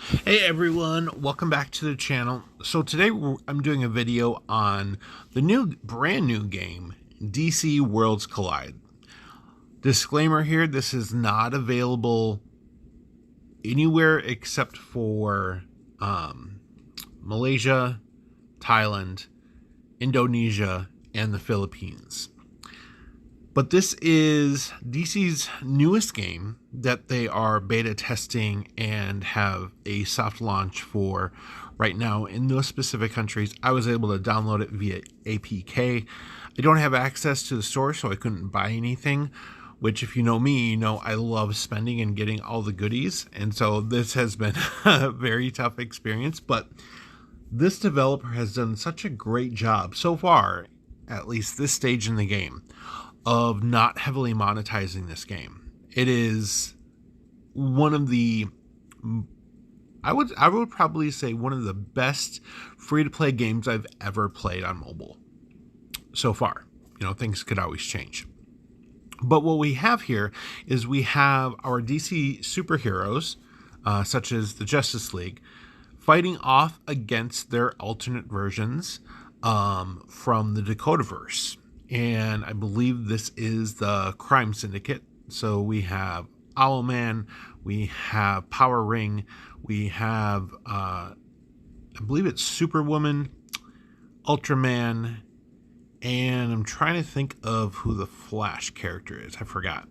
Hey everyone, welcome back to the channel. So today I'm doing a video on the brand new game, DC Worlds Collide. Disclaimer here, this is not available anywhere except for Malaysia, Thailand, Indonesia, and the Philippines. But this is DC's newest game that they are beta testing and have a soft launch for right now in those specific countries. I was able to download it via APK. I don't have access to the store, so I couldn't buy anything, which if you know me, you know I love spending and getting all the goodies. And so this has been a very tough experience, but this developer has done such a great job so far, at least this stage in the game, of not heavily monetizing this game. It is one of the, I would probably say one of the best free-to-play games I've ever played on mobile so far. You know, things could always change. But what we have here is we have our DC superheroes, such as the Justice League, fighting off against their alternate versions from the Dakotaverse. And I believe this is the Crime Syndicate. So we have Owlman, we have Power Ring, we have, I believe it's Superwoman, Ultraman, and I'm trying to think of who the Flash character is. I forgot.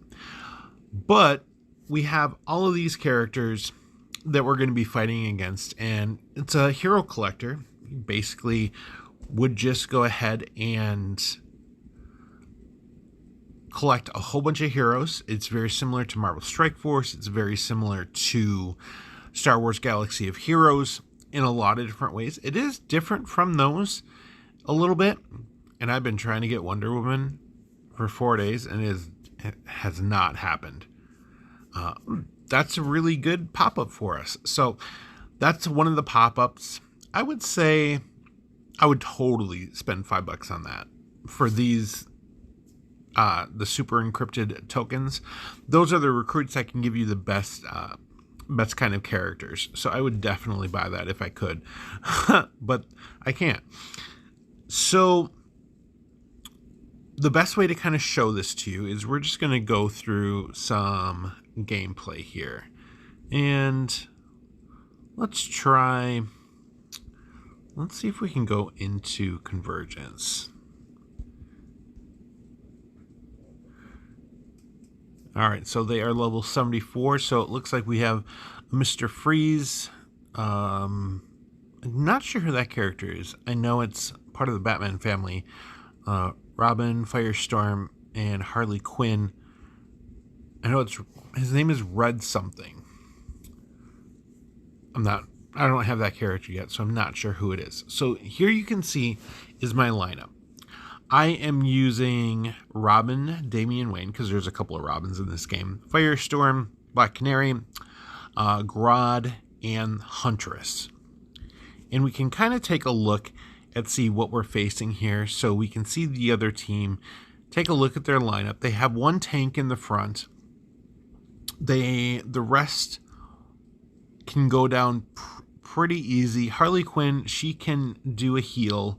But we have all of these characters that we're going to be fighting against, and it's a hero collector. You basically would just go ahead and collect a whole bunch of heroes. It's very similar to Marvel Strike Force. It's very similar to Star Wars Galaxy of Heroes in a lot of different ways. It is different from those a little bit. And I've been trying to get Wonder Woman for 4 days, and it has not happened. That's a really good pop-up for us. So that's one of the pop-ups. I would say I would totally spend $5 on that for these the super encrypted tokens. Those are the recruits that can give you the best kind of characters. So I would definitely buy that if I could, but I can't. So the best way to kind of show this to you is we're just going to go through some gameplay here, and let's see if we can go into Convergence. All right, so they are level 74, so it looks like we have Mr. Freeze. I'm not sure who that character is. I know it's part of the Batman family. Robin, Firestorm, and Harley Quinn. I know his name is Red something. I don't have that character yet, so I'm not sure who it is. So here you can see is my lineup. I am using Robin, Damian Wayne, because there's a couple of Robins in this game. Firestorm, Black Canary, Grodd, and Huntress. And we can kind of take a look and see what we're facing here, so we can see the other team. Take a look at their lineup. They have one tank in the front. The rest can go down pretty easy. Harley Quinn, she can do a heal.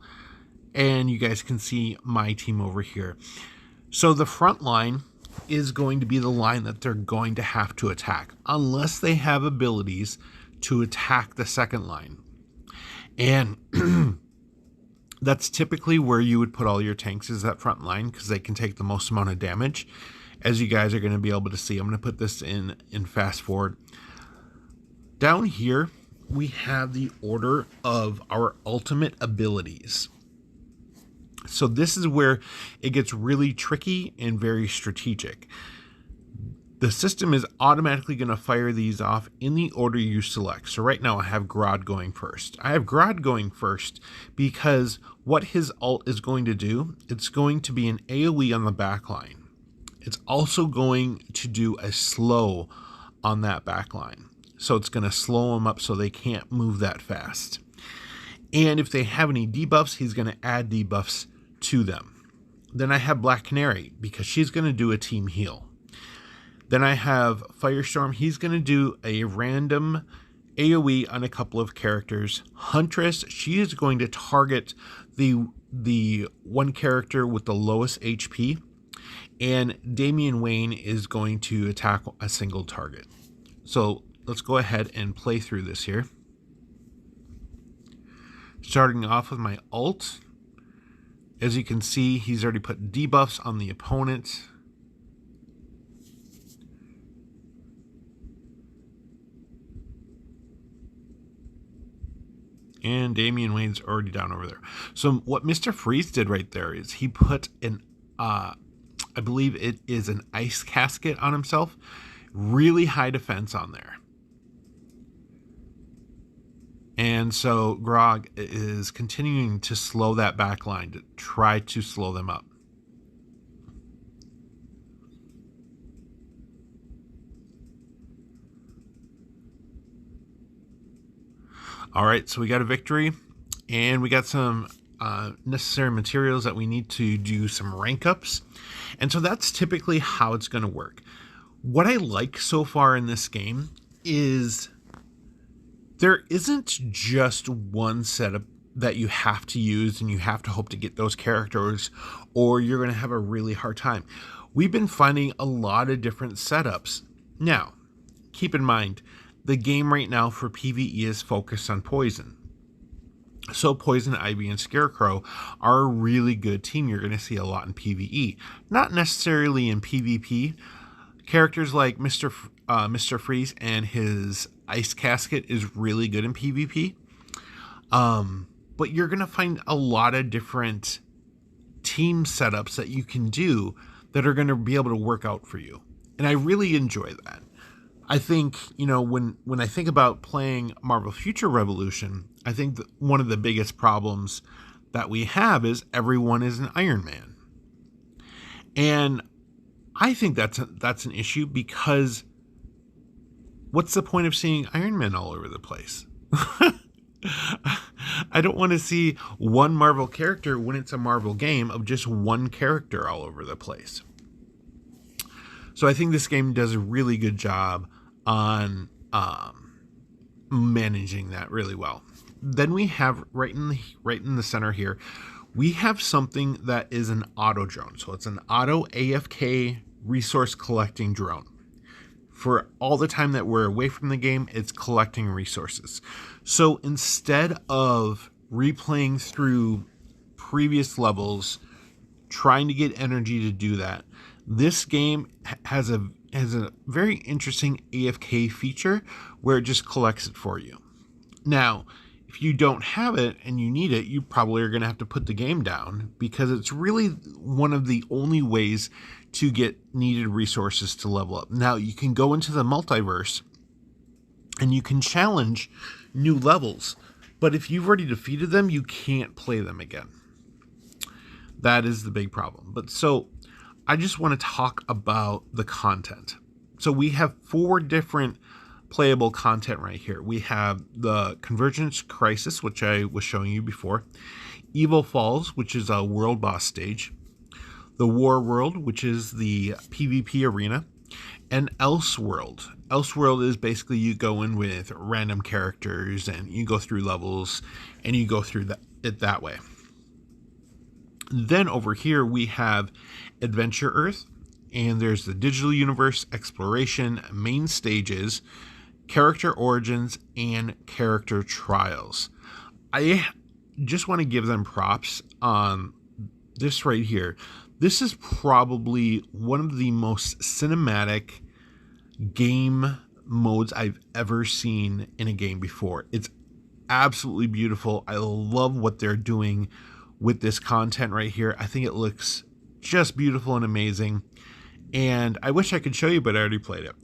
And you guys can see my team over here. So the front line is going to be the line that they're going to have to attack, unless they have abilities to attack the second line. And that's typically where you would put all your tanks, is that front line, because they can take the most amount of damage. As you guys are going to be able to see, I'm going to put this in fast forward. Down here, we have the order of our ultimate abilities. So this is where it gets really tricky and very strategic. The system is automatically going to fire these off in the order you select. So right now I have Grodd going first. I have Grodd going first because what his ult is going to do, it's going to be an AoE on the back line. It's also going to do a slow on that back line. So it's going to slow them up so they can't move that fast. And if they have any debuffs, he's going to add debuffs to them. Then I have Black Canary because she's going to do a team heal. Then I have Firestorm. He's going to do a random AoE on a couple of characters. Huntress, she is going to target the one character with the lowest HP, and Damian Wayne is going to attack a single target. So let's go ahead and play through this here. Starting off with my ult. As you can see, he's already put debuffs on the opponent. And Damian Wayne's already down over there. So what Mr. Freeze did right there is he put an, I believe it is an ice casket on himself. Really high defense on there. And so Grog is continuing to slow that back line to try to slow them up. All right, so we got a victory, and we got some necessary materials that we need to do some rank ups. And so that's typically how it's going to work. What I like so far in this game is there isn't just one setup that you have to use and you have to hope to get those characters, or you're going to have a really hard time. We've been finding a lot of different setups. Now, keep in mind, the game right now for PvE is focused on Poison. So Poison, Ivy, and Scarecrow are a really good team. You're going to see a lot in PvE. Not necessarily in PvP. Characters like Mr. Freeze and his Ice Casket is really good in PvP. But you're going to find a lot of different team setups that you can do that are going to be able to work out for you. And I really enjoy that. I think, when I think about playing Marvel Future Revolution, I think that one of the biggest problems that we have is everyone is an Iron Man. And I think that's an issue, because what's the point of seeing Iron Man all over the place? I don't want to see one Marvel character when it's a Marvel game of just one character all over the place. So I think this game does a really good job on managing that really well. Then we have right in the center here, we have something that is an auto drone. So it's an auto AFK resource collecting drone. For all the time that we're away from the game, it's collecting resources. So instead of replaying through previous levels, trying to get energy to do that, this game has a very interesting AFK feature where it just collects it for you. Now, if you don't have it and you need it, you probably are going to have to put the game down, because it's really one of the only ways to get needed resources to level up. Now, you can go into the multiverse and you can challenge new levels, but if you've already defeated them, you can't play them again. That is the big problem. But so I just want to talk about the content. So we have 4 different playable content right here. We have the Convergence Crisis, which I was showing you before, Evil Falls, which is a world boss stage, the War World, which is the PvP arena, and Elseworld. Elseworld is basically you go in with random characters and you go through levels and you go through it that way. Then over here we have Adventure Earth, and there's the Digital Universe, Exploration, Main Stages, Character Origins, and Character Trials. I just want to give them props on this right here. This is probably one of the most cinematic game modes I've ever seen in a game before. It's absolutely beautiful. I love what they're doing with this content right here. I think it looks just beautiful and amazing. And I wish I could show you, but I already played it.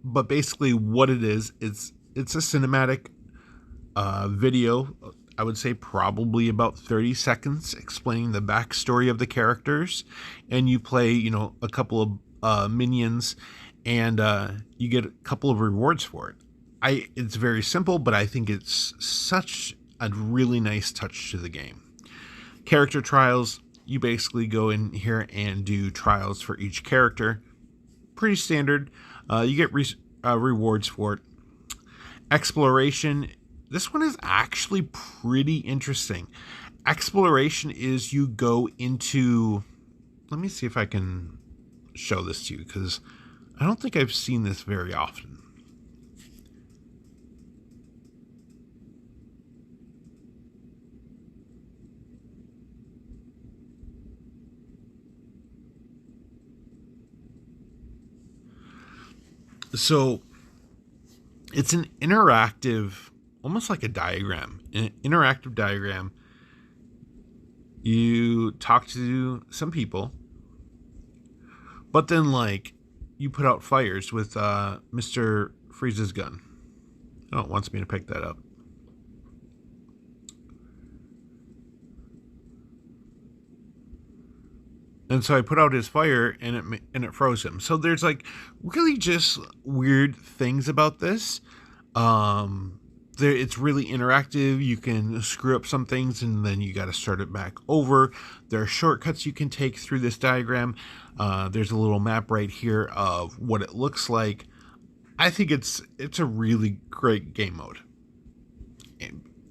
But basically what it is, it's a cinematic video. I would say probably about 30 seconds explaining the backstory of the characters, and you play, a couple of minions, and you get a couple of rewards for it. It's very simple, but I think it's such a really nice touch to the game. Character trials, you basically go in here and do trials for each character. pretty standard. You get rewards for it. Exploration. This one is actually pretty interesting. Exploration is you go into... Let me see if I can show this to you, because I don't think I've seen this very often. So it's an interactive, almost like a diagram, an interactive diagram. You talk to some people, but then like you put out fires with Mr. Freeze's gun. Oh, it wants me to pick that up. And so I put out his fire, and it froze him. So there's like really just weird things about this. It's really interactive. You can screw up some things, and then you got to start it back over. There are shortcuts you can take through this diagram. There's a little map right here of what it looks like. I think it's a really great game mode.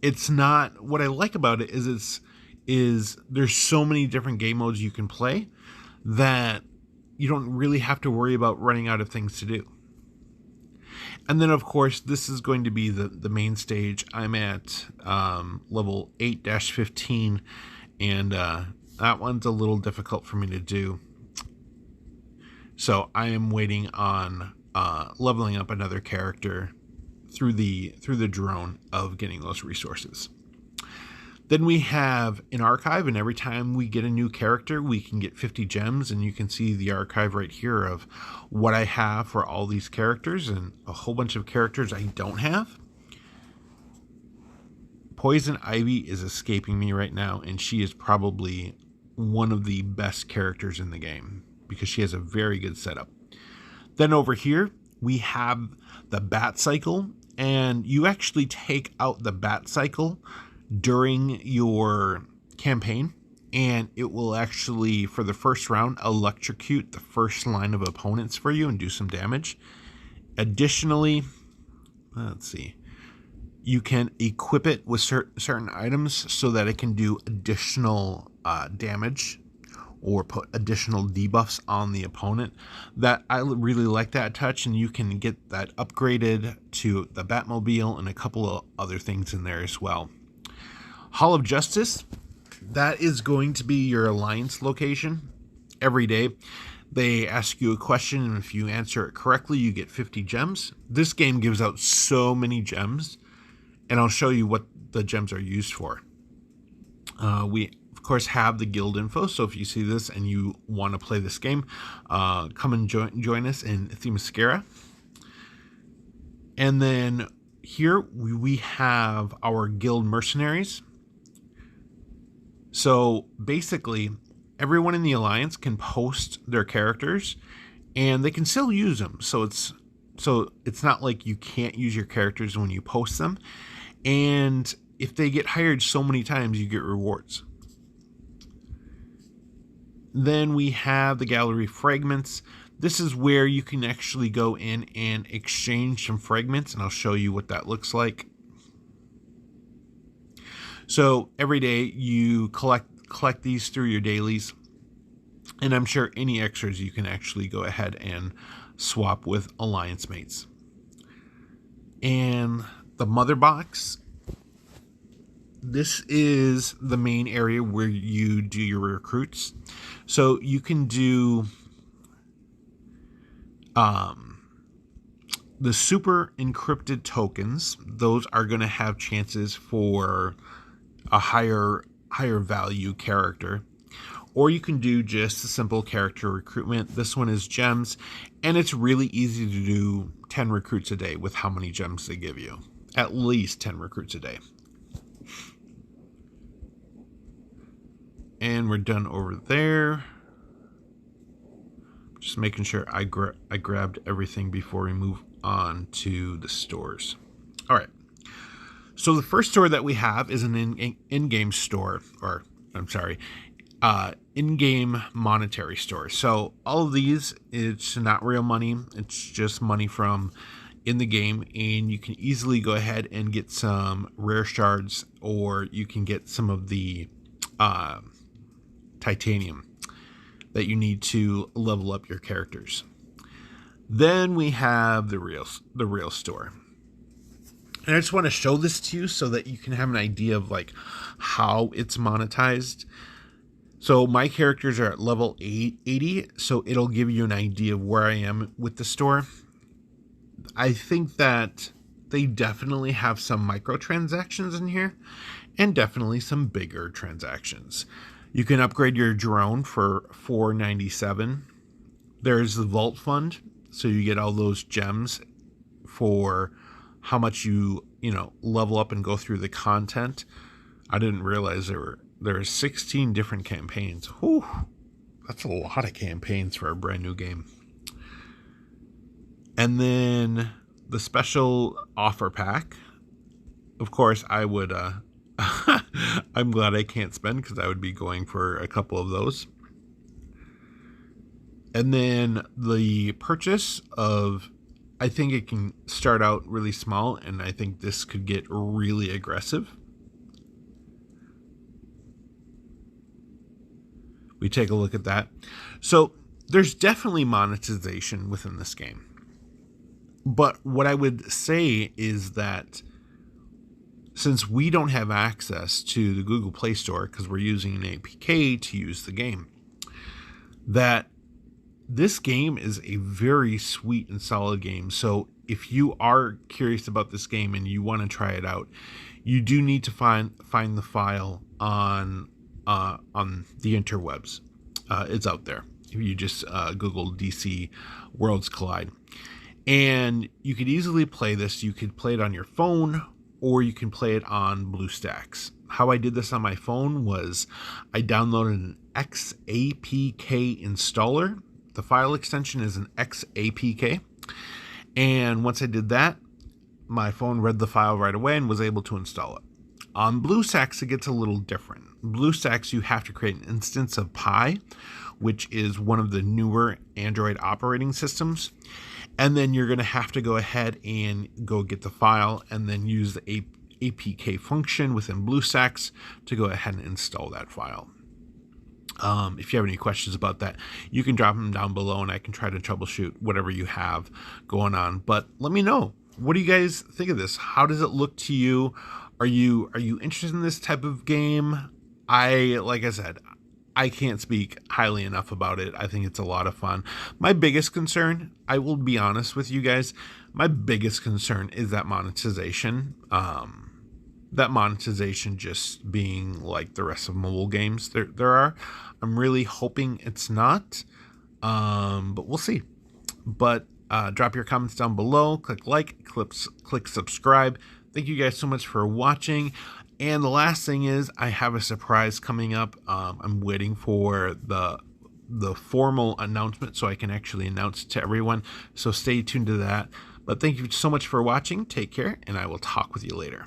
It's not... What I like about it is there's so many different game modes you can play that you don't really have to worry about running out of things to do. And then, of course, this is going to be the main stage. I'm at level 8-15, and that one's a little difficult for me to do. So I am waiting on leveling up another character through the drone of getting those resources. Then we have an archive, and every time we get a new character, we can get 50 gems, and you can see the archive right here of what I have for all these characters and a whole bunch of characters I don't have. Poison Ivy is escaping me right now, and she is probably one of the best characters in the game because she has a very good setup. Then over here, we have the Bat Cycle, and you actually take out the Bat Cycle during your campaign, and it will actually, for the first round, electrocute the first line of opponents for you and do some damage. Additionally, let's see, you can equip it with certain items so that it can do additional damage or put additional debuffs on the opponent. That I really like that touch, and you can get that upgraded to the Batmobile and a couple of other things in there as well. Hall of Justice, that is going to be your alliance location every day. They ask you a question, and if you answer it correctly, you get 50 gems. This game gives out so many gems, and I'll show you what the gems are used for. We, of course, have the guild info, so if you see this and you want to play this game, come and join us in Themyscira. And then here we have our guild Mercenaries. So basically, everyone in the alliance can post their characters, and they can still use them. So it's not like you can't use your characters when you post them. And if they get hired so many times, you get rewards. Then we have the gallery Fragments. This is where you can actually go in and exchange some fragments, and I'll show you what that looks like. So every day you collect these through your dailies, and I'm sure any extras you can actually go ahead and swap with alliance mates. And the mother box, this is the main area where you do your recruits. So you can do the super encrypted tokens. Those are going to have chances for a higher value character, or you can do just a simple character recruitment. This one is gems, and it's really easy to do 10 recruits a day with how many gems they give you. At least 10 recruits a day. And we're done over there. Just making sure I grabbed everything before we move on to the stores. All right. So the first store that we have is an in-game store, or I'm sorry, in-game monetary store. So all of these, it's not real money. It's just money from in the game, and you can easily go ahead and get some rare shards, or you can get some of the titanium that you need to level up your characters. Then we have the real store. And I just want to show this to you so that you can have an idea of like how it's monetized. So my characters are at level 80, so it'll give you an idea of where I am with the store. I think that they definitely have some microtransactions in here, and definitely some bigger transactions. You can upgrade your drone for $4.97. There's the Vault Fund, so you get all those gems for how much you level up and go through the content. I didn't realize there are 16 different campaigns. Whew, that's a lot of campaigns for a brand new game. And then the special offer pack. Of course, I would I'm glad I can't spend, because I would be going for a couple of those. And then the purchase of, I think it can start out really small, and I think this could get really aggressive. We take a look at that. So there's definitely monetization within this game. But what I would say is that since we don't have access to the Google Play Store, because we're using an APK to use the game, that this game is a very sweet and solid game. So if you are curious about this game and you want to try it out, you do need to find the file on the interwebs. It's out there. If you just Google DC Worlds Collide. And you could easily play this. You could play it on your phone, or you can play it on BlueStacks. How I did this on my phone was I downloaded an XAPK installer. The file extension is an XAPK. And once I did that, my phone read the file right away and was able to install it. On BlueStacks, it gets a little different. BlueStacks, you have to create an instance of Pi, which is one of the newer Android operating systems. And then you're going to have to go ahead and go get the file and then use the APK function within BlueStacks to go ahead and install that file. If you have any questions about that, you can drop them down below and I can try to troubleshoot whatever you have going on. But let me know. What do you guys think of this? How does it look to you? Are you interested in this type of game? Like I said, I can't speak highly enough about it. I think it's a lot of fun. My biggest concern, I will be honest with you guys, my biggest concern is that monetization. That monetization just being like the rest of mobile games there are. I'm really hoping it's not, but we'll see. But drop your comments down below. Click like, click subscribe. Thank you guys so much for watching. And the last thing is, I have a surprise coming up. I'm waiting for the formal announcement so I can actually announce to everyone. So stay tuned to that. But thank you so much for watching. Take care, and I will talk with you later.